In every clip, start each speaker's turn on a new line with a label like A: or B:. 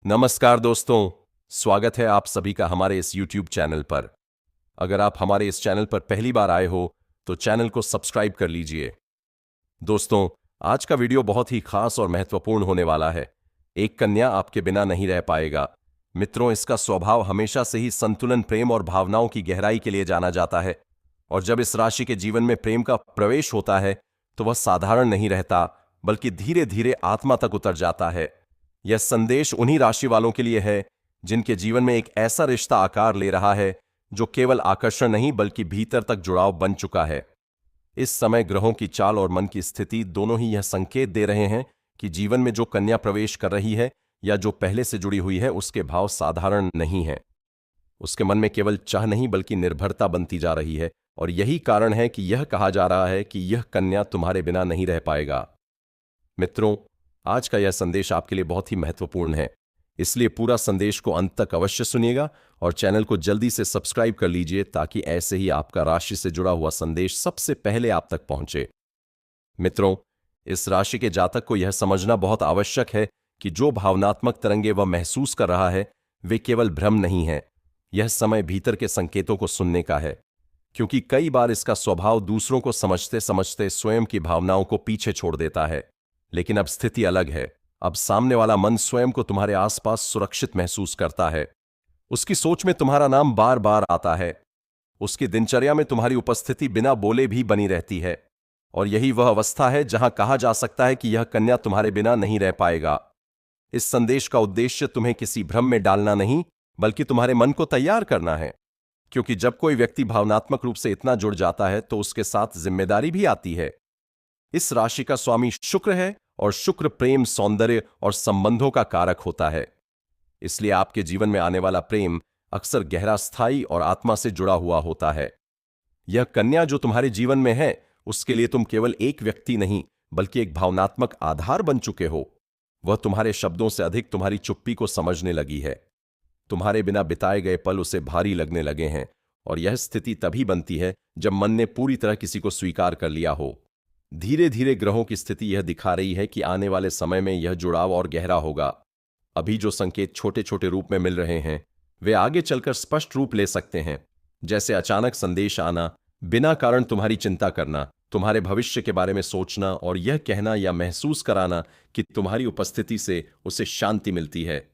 A: नमस्कार दोस्तों, स्वागत है आप सभी का हमारे इस YouTube चैनल पर। अगर आप हमारे इस चैनल पर पहली बार आए हो तो चैनल को सब्सक्राइब कर लीजिए। दोस्तों, आज का वीडियो बहुत ही खास और महत्वपूर्ण होने वाला है। एक कन्या आपके बिना नहीं रह पाएगा। मित्रों, इसका स्वभाव हमेशा से ही संतुलन, प्रेम और भावनाओं की गहराई के लिए जाना जाता है। और जब इस राशि के जीवन में प्रेम का प्रवेश होता है तो वह साधारण नहीं रहता, बल्कि धीरे धीरे आत्मा तक उतर जाता है। यह संदेश उन्हीं राशि वालों के लिए है जिनके जीवन में एक ऐसा रिश्ता आकार ले रहा है जो केवल आकर्षण नहीं बल्कि भीतर तक जुड़ाव बन चुका है। इस समय ग्रहों की चाल और मन की स्थिति दोनों ही यह संकेत दे रहे हैं कि जीवन में जो कन्या प्रवेश कर रही है या जो पहले से जुड़ी हुई है, उसके भाव साधारण नहीं है। उसके मन में केवल चाह नहीं बल्कि निर्भरता बनती जा रही है। और यही कारण है कि यह कहा जा रहा है कि यह कन्या तुम्हारे बिना नहीं रह पाएगा। मित्रों, आज का यह संदेश आपके लिए बहुत ही महत्वपूर्ण है, इसलिए पूरा संदेश को अंत तक अवश्य सुनिएगा और चैनल को जल्दी से सब्सक्राइब कर लीजिए ताकि ऐसे ही आपका राशि से जुड़ा हुआ संदेश सबसे पहले आप तक पहुंचे। मित्रों, इस राशि के जातक को यह समझना बहुत आवश्यक है कि जो भावनात्मक तरंगे वह महसूस कर रहा है वे केवल भ्रम नहीं है। यह समय भीतर के संकेतों को सुनने का है, क्योंकि कई बार इसका स्वभाव दूसरों को समझते समझते स्वयं की भावनाओं को पीछे छोड़ देता है। लेकिन अब स्थिति अलग है। अब सामने वाला मन स्वयं को तुम्हारे आसपास सुरक्षित महसूस करता है। उसकी सोच में तुम्हारा नाम बार बार आता है। उसकी दिनचर्या में तुम्हारी उपस्थिति बिना बोले भी बनी रहती है। और यही वह अवस्था है जहां कहा जा सकता है कि यह कन्या तुम्हारे बिना नहीं रह पाएगा। इस संदेश का उद्देश्य तुम्हें किसी भ्रम में डालना नहीं, बल्कि तुम्हारे मन को तैयार करना है। क्योंकि जब कोई व्यक्ति भावनात्मक रूप से इतना जुड़ जाता है तो उसके साथ जिम्मेदारी भी आती है। इस राशि का स्वामी शुक्र है और शुक्र प्रेम, सौंदर्य और संबंधों का कारक होता है। इसलिए आपके जीवन में आने वाला प्रेम अक्सर गहरा, स्थायी और आत्मा से जुड़ा हुआ होता है। यह कन्या जो तुम्हारे जीवन में है, उसके लिए तुम केवल एक व्यक्ति नहीं बल्कि एक भावनात्मक आधार बन चुके हो। वह तुम्हारे शब्दों से अधिक तुम्हारी चुप्पी को समझने लगी है। तुम्हारे बिना बिताए गए पल उसे भारी लगने लगे हैं। और यह स्थिति तभी बनती है जब मन ने पूरी तरह किसी को स्वीकार कर लिया हो। धीरे धीरे ग्रहों की स्थिति यह दिखा रही है कि आने वाले समय में यह जुड़ाव और गहरा होगा। अभी जो संकेत छोटे छोटे रूप में मिल रहे हैं वे आगे चलकर स्पष्ट रूप ले सकते हैं। जैसे अचानक संदेश आना, बिना कारण तुम्हारी चिंता करना, तुम्हारे भविष्य के बारे में सोचना और यह कहना या महसूस कराना कि तुम्हारी उपस्थिति से उसे शांति मिलती है।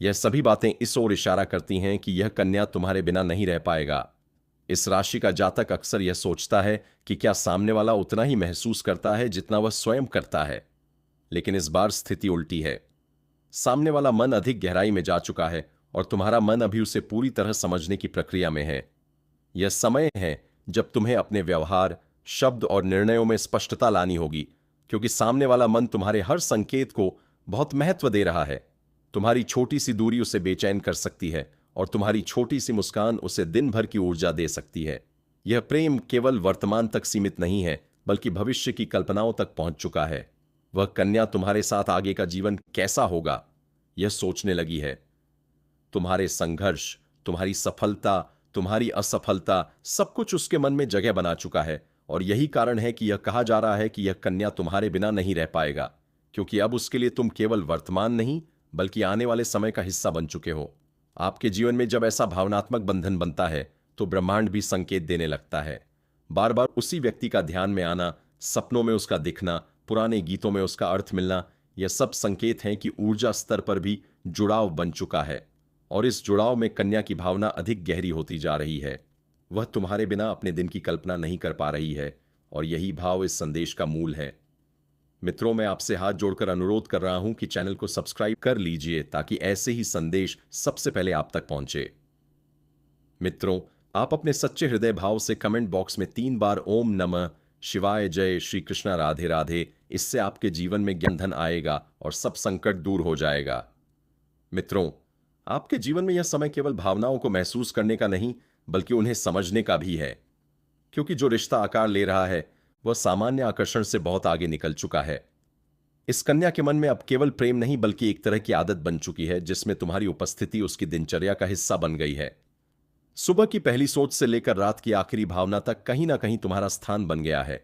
A: यह सभी बातें इस ओर इशारा करती हैं कि यह कन्या तुम्हारे बिना नहीं रह पाएगा। इस राशि का जातक अक्सर यह सोचता है कि क्या सामने वाला उतना ही महसूस करता है जितना वह स्वयं करता है। लेकिन इस बार स्थिति उल्टी है। सामने वाला मन अधिक गहराई में जा चुका है और तुम्हारा मन अभी उसे पूरी तरह समझने की प्रक्रिया में है। यह समय है जब तुम्हें अपने व्यवहार, शब्द और निर्णयों में स्पष्टता लानी होगी, क्योंकि सामने वाला मन तुम्हारे हर संकेत को बहुत महत्व दे रहा है। तुम्हारी छोटी सी दूरी उसे बेचैन कर सकती है और तुम्हारी छोटी सी मुस्कान उसे दिन भर की ऊर्जा दे सकती है। यह प्रेम केवल वर्तमान तक सीमित नहीं है बल्कि भविष्य की कल्पनाओं तक पहुंच चुका है। वह कन्या तुम्हारे साथ आगे का जीवन कैसा होगा यह सोचने लगी है। तुम्हारे संघर्ष, तुम्हारी सफलता, तुम्हारी असफलता, सब कुछ उसके मन में जगह बना चुका है। और यही कारण है कि यह कहा जा रहा है कि यह कन्या तुम्हारे बिना नहीं रह पाएगा, क्योंकि अब उसके लिए तुम केवल वर्तमान नहीं बल्कि आने वाले समय का हिस्सा बन चुके हो। आपके जीवन में जब ऐसा भावनात्मक बंधन बनता है तो ब्रह्मांड भी संकेत देने लगता है। बार बार उसी व्यक्ति का ध्यान में आना, सपनों में उसका दिखना, पुराने गीतों में उसका अर्थ मिलना, यह सब संकेत हैं कि ऊर्जा स्तर पर भी जुड़ाव बन चुका है। और इस जुड़ाव में कन्या की भावना अधिक गहरी होती जा रही है। वह तुम्हारे बिना अपने दिन की कल्पना नहीं कर पा रही है और यही भाव इस संदेश का मूल है। मित्रों, मैं आपसे हाथ जोड़कर अनुरोध कर रहा हूं कि चैनल को सब्सक्राइब कर लीजिए ताकि ऐसे ही संदेश सबसे पहले आप तक पहुंचे। मित्रों, आप अपने सच्चे हृदय भाव से कमेंट बॉक्स में 3 बार ओम नमः शिवाय, जय श्री कृष्णा, राधे राधे, इससे आपके जीवन में ज्ञान धन आएगा और सब संकट दूर हो जाएगा। मित्रों, आपके जीवन में यह समय केवल भावनाओं को महसूस करने का नहीं बल्कि उन्हें समझने का भी है, क्योंकि जो रिश्ता आकार ले रहा है वह सामान्य आकर्षण से बहुत आगे निकल चुका है। इस कन्या के मन में अब केवल प्रेम नहीं बल्कि एक तरह की आदत बन चुकी है जिसमें तुम्हारी उपस्थिति उसकी दिनचर्या का हिस्सा बन गई है। सुबह की पहली सोच से लेकर रात की आखिरी भावना तक कहीं ना कहीं तुम्हारा स्थान बन गया है।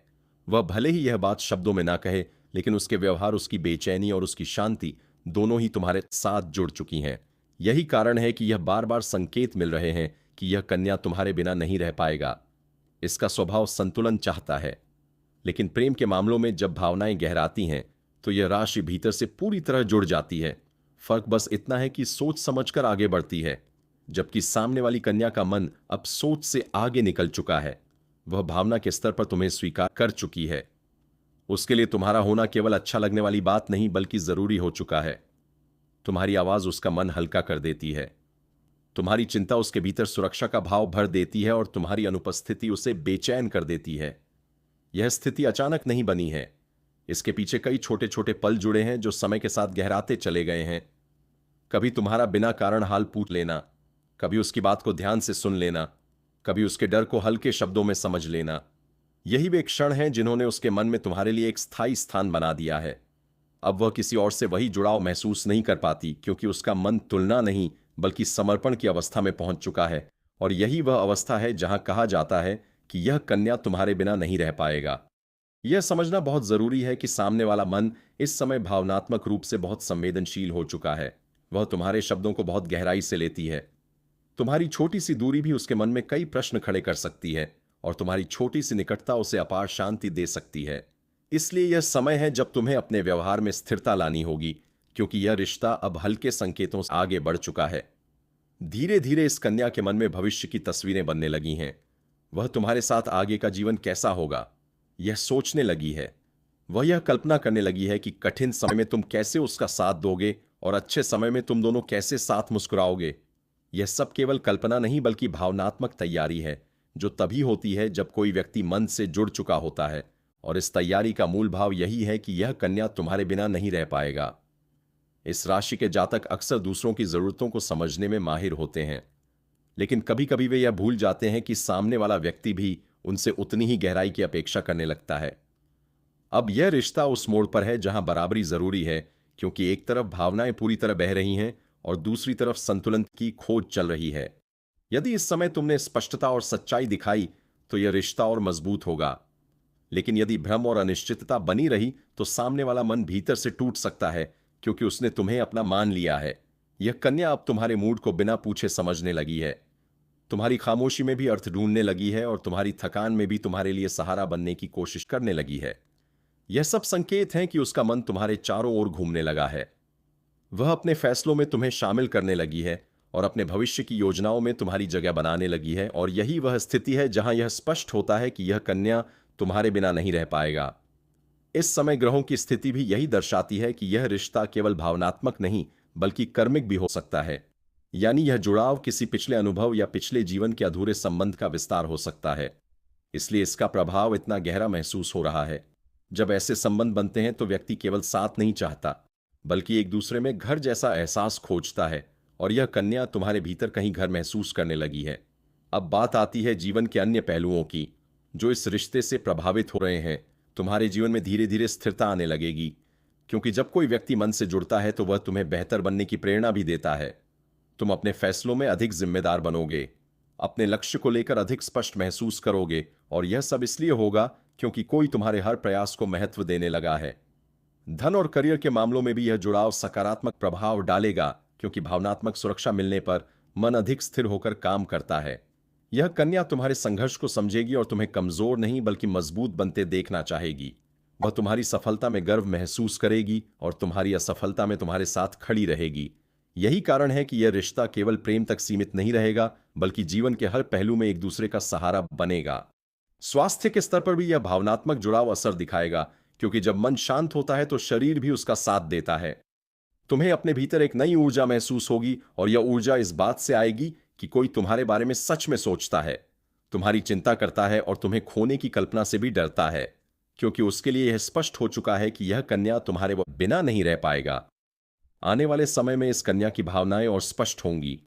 A: वह भले ही यह बात शब्दों में ना कहे, लेकिन उसके व्यवहार, उसकी बेचैनी और उसकी शांति दोनों ही तुम्हारे साथ जुड़ चुकी हैं। यही कारण है कि यह बार बार संकेत मिल रहे हैं कि यह कन्या तुम्हारे बिना नहीं रह पाएगा। इसका स्वभाव संतुलन चाहता है, लेकिन प्रेम के मामलों में जब भावनाएं गहराती हैं तो यह राशि भीतर से पूरी तरह जुड़ जाती है। फर्क बस इतना है कि सोच समझकर आगे बढ़ती है, जबकि सामने वाली कन्या का मन अब सोच से आगे निकल चुका है। वह भावना के स्तर पर तुम्हें स्वीकार कर चुकी है। उसके लिए तुम्हारा होना केवल अच्छा लगने वाली बात नहीं बल्कि जरूरी हो चुका है। तुम्हारी आवाज उसका मन हल्का कर देती है, तुम्हारी चिंता उसके भीतर सुरक्षा का भाव भर देती है और तुम्हारी अनुपस्थिति उसे बेचैन कर देती है। यह स्थिति अचानक नहीं बनी है, इसके पीछे कई छोटे छोटे पल जुड़े हैं जो समय के साथ गहराते चले गए हैं। कभी तुम्हारा बिना कारण हाल पूछ लेना, कभी उसकी बात को ध्यान से सुन लेना, कभी उसके डर को हल्के शब्दों में समझ लेना। यही वे क्षण हैं जिन्होंने उसके मन में तुम्हारे लिए एक स्थायी स्थान बना दिया है। अब वह किसी और से वही जुड़ाव महसूस नहीं कर पाती, क्योंकि उसका मन तुलना नहीं बल्कि समर्पण की अवस्था में पहुंच चुका है। और यही वह अवस्था है जहां कहा जाता है कि यह कन्या तुम्हारे बिना नहीं रह पाएगा। यह समझना बहुत जरूरी है कि सामने वाला मन इस समय भावनात्मक रूप से बहुत संवेदनशील हो चुका है। वह तुम्हारे शब्दों को बहुत गहराई से लेती है। तुम्हारी छोटी सी दूरी भी उसके मन में कई प्रश्न खड़े कर सकती है और तुम्हारी छोटी सी निकटता उसे अपार शांति दे सकती है। इसलिए यह समय है जब तुम्हें अपने व्यवहार में स्थिरता लानी होगी, क्योंकि यह रिश्ता अब हल्के संकेतों से आगे बढ़ चुका है। धीरे धीरे इस कन्या के मन में भविष्य की तस्वीरें बनने लगी हैं। वह तुम्हारे साथ आगे का जीवन कैसा होगा यह सोचने लगी है। वह यह कल्पना करने लगी है कि कठिन समय में तुम कैसे उसका साथ दोगे और अच्छे समय में तुम दोनों कैसे साथ मुस्कुराओगे। यह सब केवल कल्पना नहीं बल्कि भावनात्मक तैयारी है, जो तभी होती है जब कोई व्यक्ति मन से जुड़ चुका होता है। और इस तैयारी का मूल भाव यही है कि यह कन्या तुम्हारे बिना नहीं रह पाएगा। इस राशि के जातक अक्सर दूसरों की जरूरतों को समझने में माहिर होते हैं, लेकिन कभी कभी वे यह भूल जाते हैं कि सामने वाला व्यक्ति भी उनसे उतनी ही गहराई की अपेक्षा करने लगता है। अब यह रिश्ता उस मोड़ पर है जहां बराबरी जरूरी है, क्योंकि एक तरफ भावनाएं पूरी तरह बह रही हैं और दूसरी तरफ संतुलन की खोज चल रही है। यदि इस समय तुमने स्पष्टता और सच्चाई दिखाई तो यह रिश्ता और मजबूत होगा, लेकिन यदि भ्रम और अनिश्चितता बनी रही तो सामने वाला मन भीतर से टूट सकता है, क्योंकि उसने तुम्हें अपना मान लिया है। यह कन्या अब तुम्हारे मूड को बिना पूछे समझने लगी है, तुम्हारी खामोशी में भी अर्थ ढूंढने लगी है और तुम्हारी थकान में भी तुम्हारे लिए सहारा बनने की कोशिश करने लगी है। यह सब संकेत हैं कि उसका मन तुम्हारे चारों ओर घूमने लगा है। वह अपने फैसलों में तुम्हें शामिल करने लगी है और अपने भविष्य की योजनाओं में तुम्हारी जगह बनाने लगी है। और यही वह स्थिति है जहां यह स्पष्ट होता है कि यह कन्या तुम्हारे बिना नहीं रह पाएगा। इस समय ग्रहों की स्थिति भी यही दर्शाती है कि यह रिश्ता केवल भावनात्मक नहीं बल्कि कर्मिक भी हो सकता है। यानी यह जुड़ाव किसी पिछले अनुभव या पिछले जीवन के अधूरे संबंध का विस्तार हो सकता है। इसलिए इसका प्रभाव इतना गहरा महसूस हो रहा है। जब ऐसे संबंध बनते हैं तो व्यक्ति केवल साथ नहीं चाहता बल्कि एक दूसरे में घर जैसा एहसास खोजता है, और यह कन्या तुम्हारे भीतर कहीं घर महसूस करने लगी है। अब बात आती है जीवन के अन्य पहलुओं की जो इस रिश्ते से प्रभावित हो रहे हैं। तुम्हारे जीवन में धीरे धीरे स्थिरता आने लगेगी, क्योंकि जब कोई व्यक्ति मन से जुड़ता है तो वह तुम्हें बेहतर बनने की प्रेरणा भी देता है। तुम अपने फैसलों में अधिक जिम्मेदार बनोगे, अपने लक्ष्य को लेकर अधिक स्पष्ट महसूस करोगे, और यह सब इसलिए होगा क्योंकि कोई तुम्हारे हर प्रयास को महत्व देने लगा है। धन और करियर के मामलों में भी यह जुड़ाव सकारात्मक प्रभाव डालेगा, क्योंकि भावनात्मक सुरक्षा मिलने पर मन अधिक स्थिर होकर काम करता है। यह कन्या तुम्हारे संघर्ष को समझेगी और तुम्हें कमजोर नहीं बल्कि मजबूत बनते देखना चाहेगी। वह तुम्हारी सफलता में गर्व महसूस करेगी और तुम्हारी असफलता में तुम्हारे साथ खड़ी रहेगी। यही कारण है कि यह रिश्ता केवल प्रेम तक सीमित नहीं रहेगा बल्कि जीवन के हर पहलू में एक दूसरे का सहारा बनेगा। स्वास्थ्य के स्तर पर भी यह भावनात्मक जुड़ाव असर दिखाएगा, क्योंकि जब मन शांत होता है तो शरीर भी उसका साथ देता है। तुम्हें अपने भीतर एक नई ऊर्जा महसूस होगी, और यह ऊर्जा इस बात से आएगी कि कोई तुम्हारे बारे में सच में सोचता है, तुम्हारी चिंता करता है और तुम्हें खोने की कल्पना से भी डरता है, क्योंकि उसके लिए यह स्पष्ट हो चुका है कि यह कन्या तुम्हारे बिना नहीं रह पाएगा। आने वाले समय में इस कन्या की भावनाएं और स्पष्ट होंगी।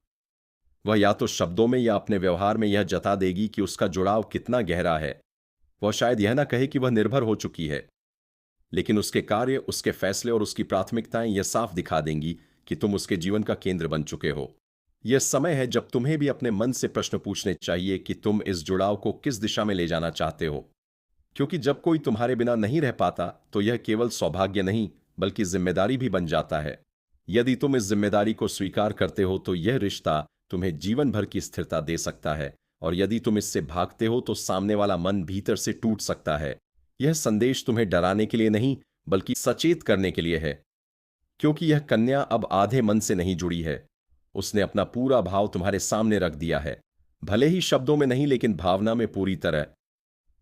A: वह या तो शब्दों में या अपने व्यवहार में यह जता देगी कि उसका जुड़ाव कितना गहरा है। वह शायद यह ना कहे कि वह निर्भर हो चुकी है, लेकिन उसके कार्य, उसके फैसले और उसकी प्राथमिकताएं यह साफ दिखा देंगी कि तुम उसके जीवन का केंद्र बन चुके हो। यह समय है जब तुम्हें भी अपने मन से प्रश्न पूछने चाहिए कि तुम इस जुड़ाव को किस दिशा में ले जाना चाहते हो, क्योंकि जब कोई तुम्हारे बिना नहीं रह पाता तो यह केवल सौभाग्य नहीं बल्कि जिम्मेदारी भी बन जाता है। यदि तुम इस जिम्मेदारी को स्वीकार करते हो तो यह रिश्ता तुम्हें जीवन भर की स्थिरता दे सकता है, और यदि तुम इससे भागते हो तो सामने वाला मन भीतर से टूट सकता है। यह संदेश तुम्हें डराने के लिए नहीं, बल्कि सचेत करने के लिए है, क्योंकि यह कन्या अब आधे मन से नहीं जुड़ी है। उसने अपना पूरा भाव तुम्हारे सामने रख दिया है, भले ही शब्दों में नहीं, लेकिन भावना में पूरी तरह।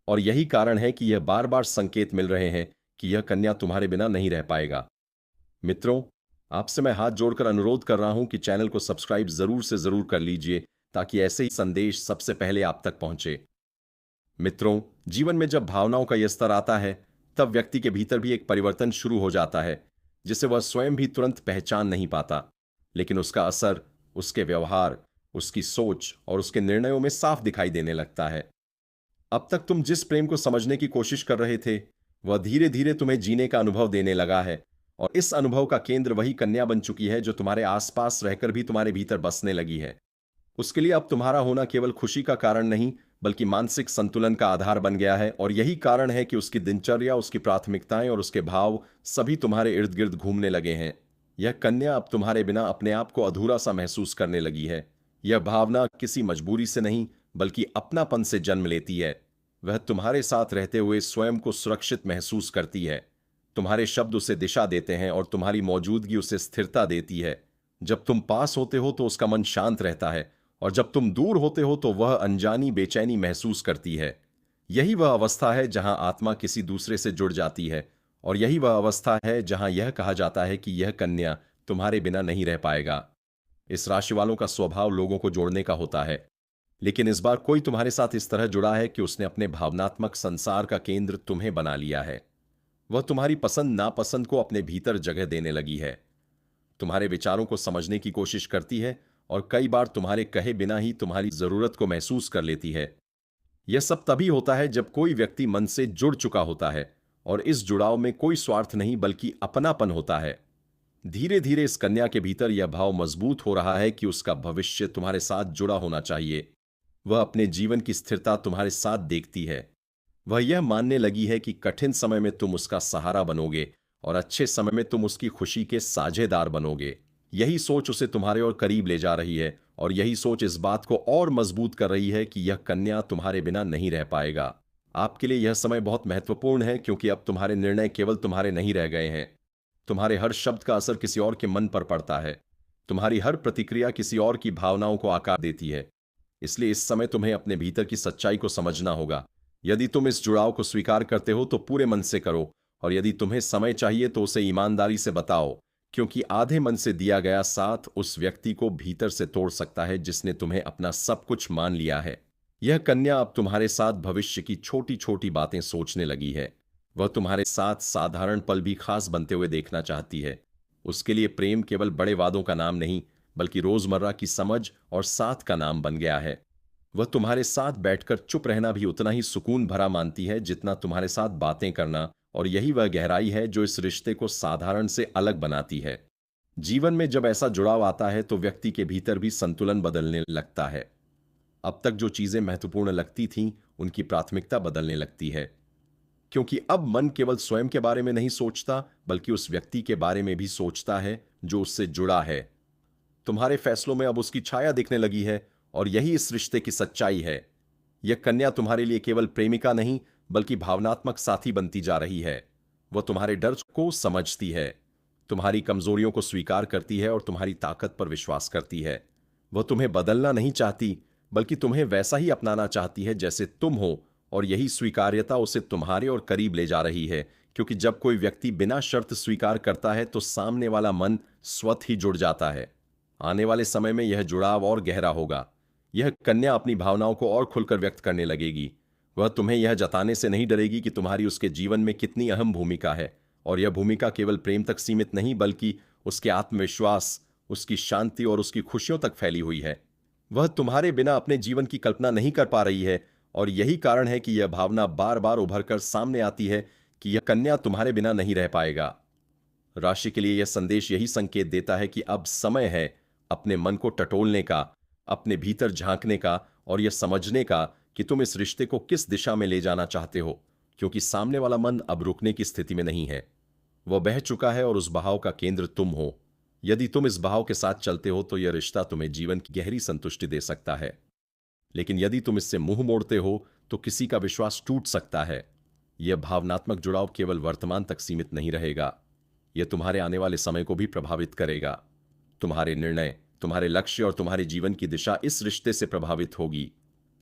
A: और यही कारण है कि यह बार बार संकेत मिल रहे हैं कि यह कन्या तुम्हारे बिना नहीं रह पाएगा। मित्रों, आपसे मैं हाथ जोड़कर अनुरोध कर रहा हूं कि चैनल को सब्सक्राइब जरूर से जरूर कर लीजिए, ताकि ऐसे ही संदेश सबसे पहले आप तक पहुंचे। मित्रों, जीवन में जब भावनाओं का यह स्तर आता है, तब व्यक्ति के भीतर भी एक परिवर्तन शुरू हो जाता है, जिसे वह स्वयं भी तुरंत पहचान नहीं पाता, लेकिन उसका असर उसके व्यवहार, उसकी सोच और उसके निर्णयों में साफ दिखाई देने लगता है। अब तक तुम जिस प्रेम को समझने की कोशिश कर रहे थे, वह धीरे धीरे तुम्हें जीने का अनुभव देने लगा है, और इस अनुभव का केंद्र वही कन्या बन चुकी है जो तुम्हारे आसपास रहकर भी तुम्हारे भीतर बसने लगी है। उसके लिए अब तुम्हारा होना केवल खुशी का कारण नहीं, बल्कि मानसिक संतुलन का आधार बन गया है, और यही कारण है कि उसकी दिनचर्या, उसकी प्राथमिकताएं और उसके भाव सभी तुम्हारे इर्द गिर्द घूमने लगे हैं। यह कन्या अब तुम्हारे बिना अपने आप को अधूरा सा महसूस करने लगी है। यह भावना किसी मजबूरी से नहीं, बल्कि अपनापन से जन्म लेती है। वह तुम्हारे साथ रहते हुए स्वयं को सुरक्षित महसूस करती है। तुम्हारे शब्द उसे दिशा देते हैं और तुम्हारी मौजूदगी उसे स्थिरता देती है। जब तुम पास होते हो तो उसका मन शांत रहता है, और जब तुम दूर होते हो तो वह अनजानी बेचैनी महसूस करती है। यही वह अवस्था है जहां आत्मा किसी दूसरे से जुड़ जाती है, और यही वह अवस्था है जहां यह कहा जाता है कि यह कन्या तुम्हारे बिना नहीं रह पाएगा। इस राशि वालों का स्वभाव लोगों को जोड़ने का होता है, लेकिन इस बार कोई तुम्हारे साथ इस तरह जुड़ा है कि उसने अपने भावनात्मक संसार का केंद्र तुम्हें बना लिया है। वह तुम्हारी पसंद नापसंद को अपने भीतर जगह देने लगी है, तुम्हारे विचारों को समझने की कोशिश करती है, और कई बार तुम्हारे कहे बिना ही तुम्हारी जरूरत को महसूस कर लेती है। यह सब तभी होता है जब कोई व्यक्ति मन से जुड़ चुका होता है, और इस जुड़ाव में कोई स्वार्थ नहीं बल्कि अपनापन होता है। धीरे धीरे इस कन्या के भीतर यह भाव मजबूत हो रहा है कि उसका भविष्य तुम्हारे साथ जुड़ा होना चाहिए। वह अपने जीवन की स्थिरता तुम्हारे साथ देखती है। वह यह मानने लगी है कि कठिन समय में तुम उसका सहारा बनोगे, और अच्छे समय में तुम उसकी खुशी के साझेदार बनोगे। यही सोच उसे तुम्हारे और करीब ले जा रही है, और यही सोच इस बात को और मजबूत कर रही है कि यह कन्या तुम्हारे बिना नहीं रह पाएगा। आपके लिए यह समय बहुत महत्वपूर्ण है, क्योंकि अब तुम्हारे निर्णय केवल तुम्हारे नहीं रह गए हैं। तुम्हारे हर शब्द का असर किसी और के मन पर पड़ता है। तुम्हारी हर प्रतिक्रिया किसी और की भावनाओं को आकार देती है। इसलिए इस समय तुम्हें अपने भीतर की सच्चाई को समझना होगा। यदि तुम इस जुड़ाव को स्वीकार करते हो तो पूरे मन से करो, और यदि तुम्हें समय चाहिए तो उसे ईमानदारी से बताओ, क्योंकि आधे मन से दिया गया साथ उस व्यक्ति को भीतर से तोड़ सकता है जिसने तुम्हें अपना सब कुछ मान लिया है। यह कन्या अब तुम्हारे साथ भविष्य की छोटी छोटी बातें सोचने लगी है। वह तुम्हारे साथ साधारण पल भी खास बनते हुए देखना चाहती है। उसके लिए प्रेम केवल बड़े वादों का नाम नहीं, बल्कि रोजमर्रा की समझ और साथ का नाम बन गया है। वह तुम्हारे साथ बैठकर चुप रहना भी उतना ही सुकून भरा मानती है जितना तुम्हारे साथ बातें करना, और यही वह गहराई है जो इस रिश्ते को साधारण से अलग बनाती है। जीवन में जब ऐसा जुड़ाव आता है तो व्यक्ति के भीतर भी संतुलन बदलने लगता है। अब तक जो चीजें महत्वपूर्ण लगती थीं, उनकी प्राथमिकता बदलने लगती है, क्योंकि अब मन केवल स्वयं के बारे में नहीं सोचता, बल्कि उस व्यक्ति के बारे में भी सोचता है जो उससे जुड़ा है। तुम्हारे फैसलों में अब उसकी छाया दिखने लगी है, और यही इस रिश्ते की सच्चाई है। यह कन्या तुम्हारे लिए केवल प्रेमिका नहीं, बल्कि भावनात्मक साथी बनती जा रही है। वह तुम्हारे डर को समझती है, तुम्हारी कमजोरियों को स्वीकार करती है, और तुम्हारी ताकत पर विश्वास करती है। वह तुम्हें बदलना नहीं चाहती, बल्कि तुम्हें वैसा ही अपनाना चाहती है जैसे तुम हो, और यही स्वीकार्यता उसे तुम्हारे और करीब ले जा रही है, क्योंकि जब कोई व्यक्ति बिना शर्त स्वीकार करता है तो सामने वाला मन स्वतः ही जुड़ जाता है। आने वाले समय में यह जुड़ाव और गहरा होगा। यह कन्या अपनी भावनाओं को और खुलकर व्यक्त करने लगेगी। वह तुम्हें यह जताने से नहीं डरेगी कि तुम्हारी उसके जीवन में कितनी अहम भूमिका है, और यह भूमिका केवल प्रेम तक सीमित नहीं, बल्कि उसके आत्मविश्वास, उसकी शांति और उसकी खुशियों तक फैली हुई है। वह तुम्हारे बिना अपने जीवन की कल्पना नहीं कर पा रही है, और यही कारण है कि यह भावना बार बार उभर कर सामने आती है कि यह कन्या तुम्हारे बिना नहीं रह पाएगा। राशि के लिए यह संदेश यही संकेत देता है कि अब समय है अपने मन को टटोलने का, अपने भीतर झांकने का, और यह समझने का कि तुम इस रिश्ते को किस दिशा में ले जाना चाहते हो, क्योंकि सामने वाला मन अब रुकने की स्थिति में नहीं है। वह बह चुका है, और उस बहाव का केंद्र तुम हो। यदि तुम इस भाव के साथ चलते हो तो यह रिश्ता तुम्हें जीवन की गहरी संतुष्टि दे सकता है। लेकिन यदि तुम इससे मुंह मोड़ते हो तो किसी का विश्वास टूट सकता है। यह भावनात्मक जुड़ाव केवल वर्तमान तक सीमित नहीं रहेगा, यह तुम्हारे आने वाले समय को भी प्रभावित करेगा। तुम्हारे निर्णय, तुम्हारे लक्ष्य और तुम्हारे जीवन की दिशा इस रिश्ते से प्रभावित होगी,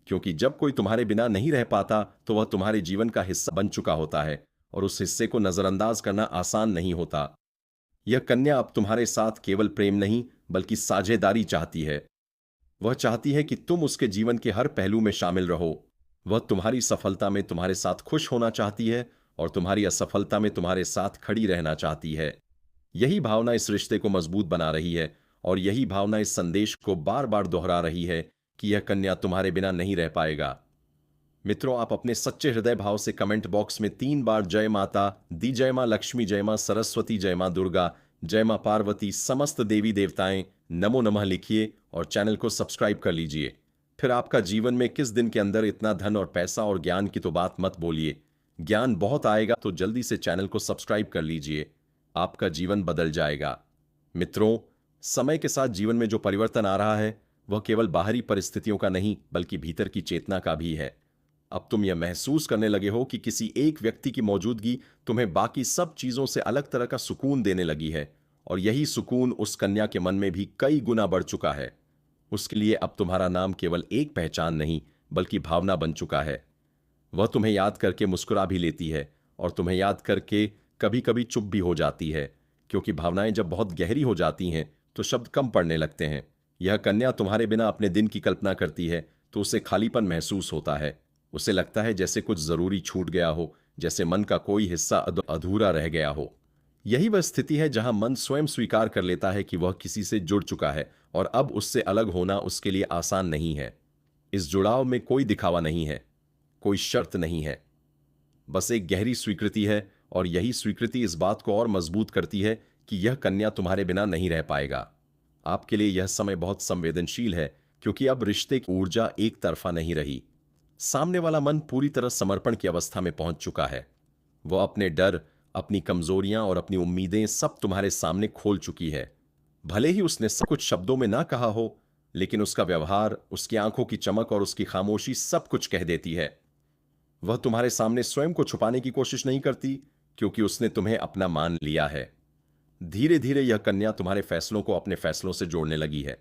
A: क्योंकि जब कोई तुम्हारे बिना नहीं रह पाता तो वह तुम्हारे जीवन का हिस्सा बन चुका होता है और उस हिस्से को नजरअंदाज करना आसान नहीं होता। यह कन्या अब तुम्हारे साथ केवल प्रेम नहीं बल्कि साझेदारी चाहती है। वह चाहती है कि तुम उसके जीवन के हर पहलू में शामिल रहो। वह तुम्हारी सफलता में तुम्हारे साथ खुश होना चाहती है और तुम्हारी असफलता में तुम्हारे साथ खड़ी रहना चाहती है। यही भावना इस रिश्ते को मजबूत बना रही है और यही भावना इस संदेश को बार बार दोहरा रही है कि यह कन्या तुम्हारे बिना नहीं रह पाएगा। मित्रों, आप अपने सच्चे हृदय भाव से कमेंट बॉक्स में 3 बार जय माता दी, जय मां लक्ष्मी, जय मां सरस्वती, जय मां दुर्गा, जय मां पार्वती, समस्त देवी देवताएं, नमो नमः लिखिए और चैनल को सब्सक्राइब कर लीजिए। फिर आपका जीवन में किस दिन के अंदर इतना धन और पैसा और ज्ञान की तो बात मत बोलिए। ज्ञान बहुत आएगा तो जल्दी से चैनल को सब्सक्राइब कर लीजिए, आपका जीवन बदल जाएगा। मित्रों, समय के साथ जीवन में जो परिवर्तन आ रहा है वह केवल बाहरी परिस्थितियों का नहीं बल्कि भीतर की चेतना का भी है। अब तुम यह महसूस करने लगे हो कि किसी एक व्यक्ति की मौजूदगी तुम्हें बाकी सब चीजों से अलग तरह का सुकून देने लगी है और यही सुकून उस कन्या के मन में भी कई गुना बढ़ चुका है। उसके लिए अब तुम्हारा नाम केवल एक पहचान नहीं बल्कि भावना बन चुका है। वह तुम्हें याद करके मुस्कुरा भी लेती है और तुम्हें याद करके कभी कभी चुप भी हो जाती है, क्योंकि भावनाएं जब बहुत गहरी हो जाती हैं तो शब्द कम पड़ने लगते हैं। यह कन्या तुम्हारे बिना अपने दिन की कल्पना करती है तो उसे खालीपन महसूस होता है। उसे लगता है जैसे कुछ जरूरी छूट गया हो, जैसे मन का कोई हिस्सा अधूरा रह गया हो। यही वह स्थिति है जहां मन स्वयं स्वीकार कर लेता है कि वह किसी से जुड़ चुका है और अब उससे अलग होना उसके लिए आसान नहीं है। इस जुड़ाव में कोई दिखावा नहीं है, कोई शर्त नहीं है, बस एक गहरी स्वीकृति है और यही स्वीकृति इस बात को और मजबूत करती है कि यह कन्या तुम्हारे बिना नहीं रह पाएगा। आपके लिए यह समय बहुत संवेदनशील है, क्योंकि अब रिश्ते की ऊर्जा एक तरफा नहीं रही। सामने वाला मन पूरी तरह समर्पण की अवस्था में पहुंच चुका है। वह अपने डर, अपनी कमजोरियां और अपनी उम्मीदें सब तुम्हारे सामने खोल चुकी है। भले ही उसने सब कुछ शब्दों में ना कहा हो, लेकिन उसका व्यवहार, उसकी आंखों की चमक और उसकी खामोशी सब कुछ कह देती है। वह तुम्हारे सामने स्वयं को छुपाने की कोशिश नहीं करती, क्योंकि उसने तुम्हें अपना मान लिया है। धीरे धीरे यह कन्या तुम्हारे फैसलों को अपने फैसलों से जोड़ने लगी है।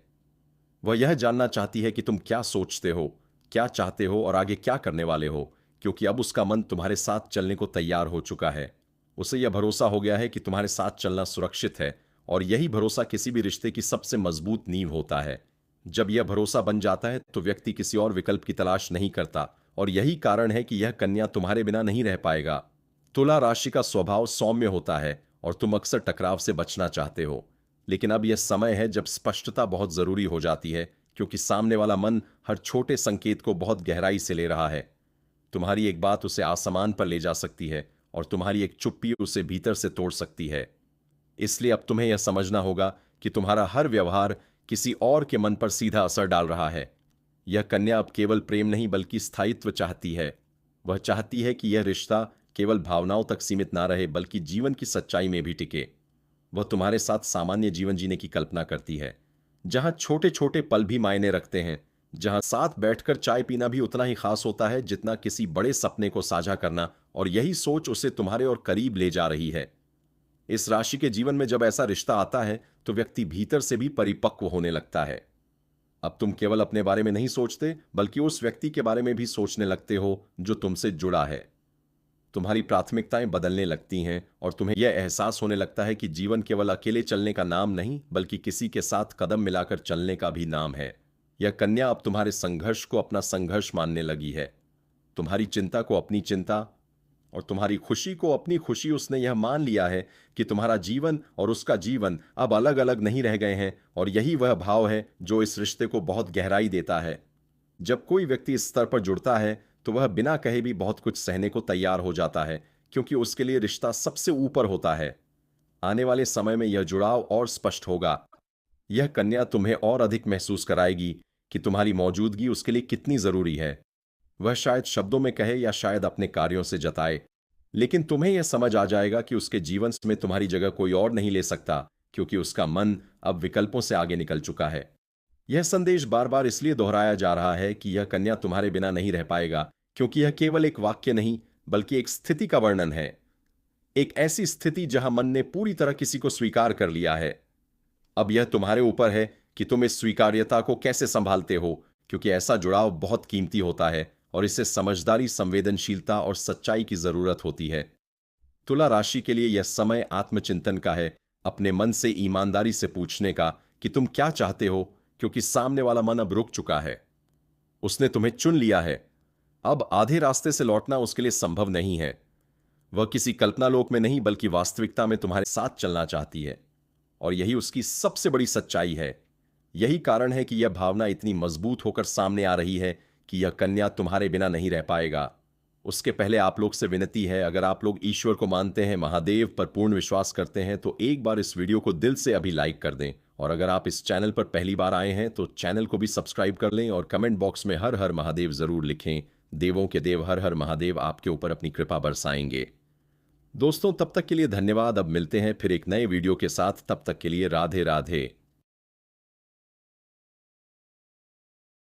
A: वह यह जानना चाहती है कि तुम क्या सोचते हो, क्या चाहते हो और आगे क्या करने वाले हो, क्योंकि अब उसका मन तुम्हारे साथ चलने को तैयार हो चुका है। उसे यह भरोसा हो गया है कि तुम्हारे साथ चलना सुरक्षित है और यही भरोसा किसी भी रिश्ते की सबसे मजबूत नींव होता है। जब यह भरोसा बन जाता है तो व्यक्ति किसी और विकल्प की तलाश नहीं करता और यही कारण है कि यह कन्या तुम्हारे बिना नहीं रह पाएगा। तुला राशि का स्वभाव सौम्य होता है और तुम अक्सर टकराव से बचना चाहते हो, लेकिन अब यह समय है जब स्पष्टता बहुत जरूरी हो जाती है, क्योंकि सामने वाला मन हर छोटे संकेत को बहुत गहराई से ले रहा है। तुम्हारी एक बात उसे आसमान पर ले जा सकती है और तुम्हारी एक चुप्पी उसे भीतर से तोड़ सकती है। इसलिए अब तुम्हें यह समझना होगा कि तुम्हारा हर व्यवहार किसी और के मन पर सीधा असर डाल रहा है। यह कन्या अब केवल प्रेम नहीं बल्कि स्थायित्व चाहती है। वह चाहती है कि यह रिश्ता केवल भावनाओं तक सीमित ना रहे बल्कि जीवन की सच्चाई में भी टिके। वह तुम्हारे साथ सामान्य जीवन जीने की कल्पना करती है, जहां छोटे छोटे पल भी मायने रखते हैं, जहां साथ बैठकर चाय पीना भी उतना ही खास होता है जितना किसी बड़े सपने को साझा करना, और यही सोच उसे तुम्हारे और करीब ले जा रही है। इस राशि के जीवन में जब ऐसा रिश्ता आता है तो व्यक्ति भीतर से भी परिपक्व होने लगता है। अब तुम केवल अपने बारे में नहीं सोचते बल्कि उस व्यक्ति के बारे में भी सोचने लगते हो जो तुमसे जुड़ा है। तुम्हारी प्राथमिकताएं बदलने लगती हैं और तुम्हें यह एहसास होने लगता है कि जीवन केवल अकेले चलने का नाम नहीं बल्कि किसी के साथ कदम मिलाकर चलने का भी नाम है। यह कन्या अब तुम्हारे संघर्ष को अपना संघर्ष मानने लगी है, तुम्हारी चिंता को अपनी चिंता और तुम्हारी खुशी को अपनी खुशी। उसने यह मान लिया है कि तुम्हारा जीवन और उसका जीवन अब अलग अलग नहीं रह गए हैं और यही वह भाव है जो इस रिश्ते को बहुत गहराई देता है। जब कोई व्यक्ति इस स्तर पर जुड़ता है तो वह बिना कहे भी बहुत कुछ सहने को तैयार हो जाता है, क्योंकि उसके लिए रिश्ता सबसे ऊपर होता है। आने वाले समय में यह जुड़ाव और स्पष्ट होगा। यह कन्या तुम्हें और अधिक महसूस कराएगी कि तुम्हारी मौजूदगी उसके लिए कितनी जरूरी है। वह शायद शब्दों में कहे या शायद अपने कार्यों से जताए, लेकिन तुम्हें यह समझ आ जाएगा कि उसके जीवन में तुम्हारी जगह कोई और नहीं ले सकता, क्योंकि उसका मन अब विकल्पों से आगे निकल चुका है। यह संदेश बार बार इसलिए दोहराया जा रहा है कि यह कन्या तुम्हारे बिना नहीं रह पाएगा, क्योंकि यह केवल एक वाक्य नहीं बल्कि एक स्थिति का वर्णन है। एक ऐसी स्थिति जहां मन ने पूरी तरह किसी को स्वीकार कर लिया है। अब यह तुम्हारे ऊपर है कि तुम इस स्वीकार्यता को कैसे संभालते हो, क्योंकि ऐसा जुड़ाव बहुत कीमती होता है और इससे समझदारी, संवेदनशीलता और सच्चाई की जरूरत होती है। तुला राशि के लिए यह समय आत्मचिंतन का है, अपने मन से ईमानदारी से पूछने का कि तुम क्या चाहते हो, क्योंकि सामने वाला मन अब रुक चुका है। उसने तुम्हें चुन लिया है। अब आधे रास्ते से लौटना उसके लिए संभव नहीं है। वह किसी कल्पना लोक में नहीं बल्कि वास्तविकता में तुम्हारे साथ चलना चाहती है, और यही उसकी सबसे बड़ी सच्चाई है। यही कारण है कि यह भावना इतनी मजबूत होकर सामने आ रही है कि यह कन्या तुम्हारे बिना नहीं रह पाएगा। उसके पहले आप लोग से विनती है, अगर आप लोग ईश्वर को मानते हैं, महादेव पर पूर्ण विश्वास करते हैं, तो एक बार इस वीडियो को दिल से अभी लाइक कर दें। और अगर आप इस चैनल पर पहली बार आए हैं तो चैनल को भी सब्सक्राइब कर लें और कमेंट बॉक्स में हर हर महादेव जरूर लिखें। देवों के देव हर हर महादेव आपके ऊपर अपनी कृपा बरसाएंगे। दोस्तों, तब तक के लिए धन्यवाद। अब मिलते हैं फिर एक नए वीडियो के साथ। तब तक के लिए राधे राधे।